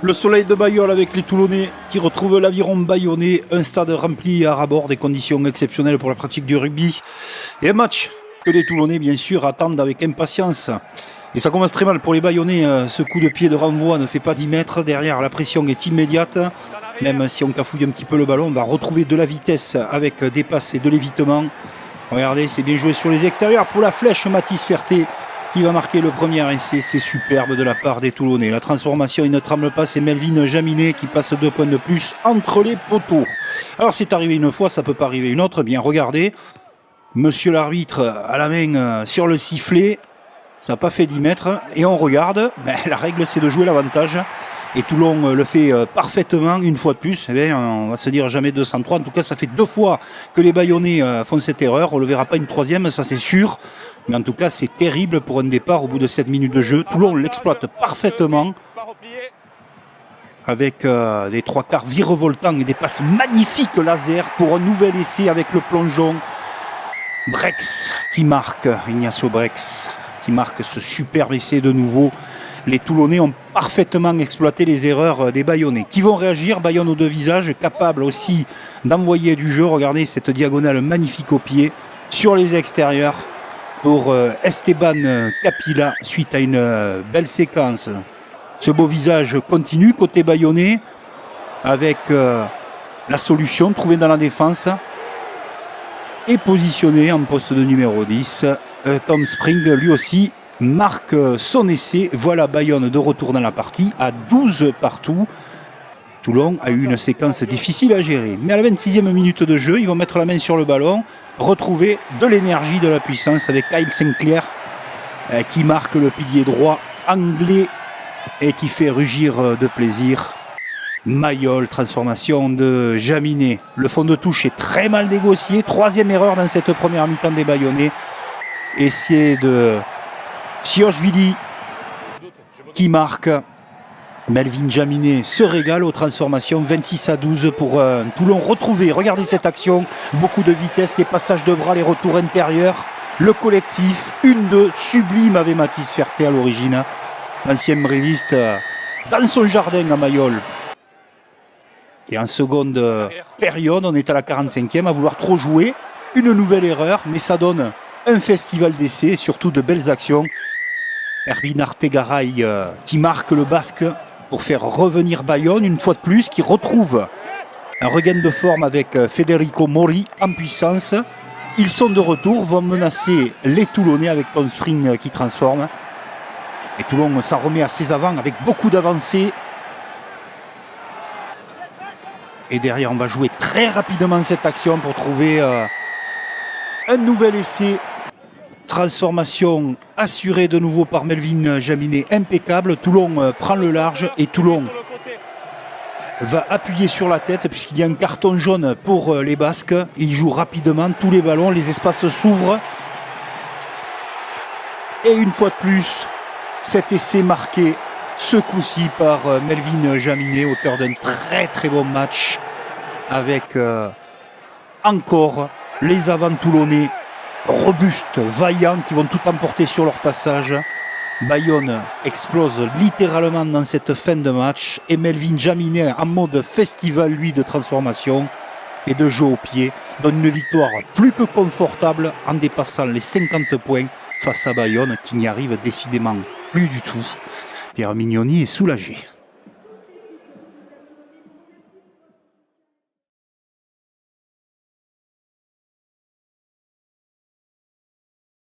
Le soleil de Bailleul avec les Toulonnais qui retrouvent l'aviron bayonnais, un stade rempli à ras-bord, des conditions exceptionnelles pour la pratique du rugby et un match que les Toulonnais bien sûr attendent avec impatience. Et ça commence très mal pour les Bayonnais, ce coup de pied de renvoi ne fait pas 10 mètres, derrière la pression est immédiate, même si on cafouille un petit peu le ballon, on va retrouver de la vitesse avec des passes et de l'évitement. Regardez, c'est bien joué sur les extérieurs pour la flèche Mathis Ferté qui va marquer le premier essai. C'est superbe de la part des Toulonnais. La transformation, il ne tremble pas, c'est Melvin Jaminet qui passe 2 points de plus entre les poteaux. Alors c'est arrivé une fois, ça peut pas arriver une autre. Bien regardez, monsieur l'arbitre à la main sur le sifflet, ça n'a pas fait 10 mètres. Et on regarde, la règle c'est de jouer l'avantage. Et Toulon le fait parfaitement une fois de plus. Eh bien, on va se dire jamais 203. En tout cas, ça fait 2 fois que les Bayonnais font cette erreur. On ne le verra pas une troisième, ça c'est sûr. Mais en tout cas, c'est terrible pour un départ au bout de 7 minutes de jeu. Toulon l'exploite parfaitement avec des 3/4 virevoltants et des passes magnifiques laser pour un nouvel essai avec le plongeon. Brex qui marque, Ignacio Brex qui marque ce superbe essai de nouveau. Les Toulonnais ont parfaitement exploité les erreurs des Bayonnais qui vont réagir. Bayonne aux 2 visages, capable aussi d'envoyer du jeu. Regardez cette diagonale magnifique au pied sur les extérieurs pour Esteban Capilla suite à une belle séquence. Ce beau visage continue côté Bayonnais avec la solution trouvée dans la défense et positionné en poste de numéro 10. Tom Spring lui aussi marque son essai. Voilà Bayonne de retour dans la partie à 12 partout. Toulon a eu une séquence difficile à gérer. Mais à la 26e minute de jeu, ils vont mettre la main sur le ballon, retrouver de l'énergie, de la puissance avec Kyle Sinclair qui marque le pilier droit anglais et qui fait rugir de plaisir. Mayol, transformation de Jaminet. Le fond de touche est très mal négocié. 3e erreur dans cette première mi-temps des Bayonnais. Essai de Siochvili qui marque. Melvin Jaminet se régale aux transformations. 26-12 pour Toulon retrouvé. Regardez cette action. Beaucoup de vitesse, les passages de bras, les retours intérieurs. Le collectif, 1-2, sublime avec Mathis Ferté à l'origine. L'ancien bréviste dans son jardin à Mayol. Et en seconde période, on est à la 45e à vouloir trop jouer. Une nouvelle erreur, mais ça donne un festival d'essais, surtout de belles actions. Erwin Artegaray qui marque le basque pour faire revenir Bayonne une fois de plus, qui retrouve un regain de forme avec Federico Mori en puissance. Ils sont de retour, vont menacer les Toulonnais avec Tom Spring qui transforme. Et Toulon s'en remet à ses avants avec beaucoup d'avancées. Et derrière, on va jouer très rapidement cette action pour trouver un nouvel essai. Transformation assurée de nouveau par Melvin Jaminet, impeccable. Toulon prend le large et Toulon va appuyer sur la tête puisqu'il y a un carton jaune pour les Basques. Il joue rapidement tous les ballons, les espaces s'ouvrent. Et une fois de plus, cet essai marqué ce coup-ci par Melvin Jaminet, auteur d'un très très bon match avec encore les avants toulonnais robustes, vaillants, qui vont tout emporter sur leur passage. Bayonne explose littéralement dans cette fin de match et Melvin Jaminet en mode festival, lui, de transformation et de jeu au pied, donne une victoire plus que confortable en dépassant les 50 points face à Bayonne qui n'y arrive décidément plus du tout. Pierre Mignoni est soulagé.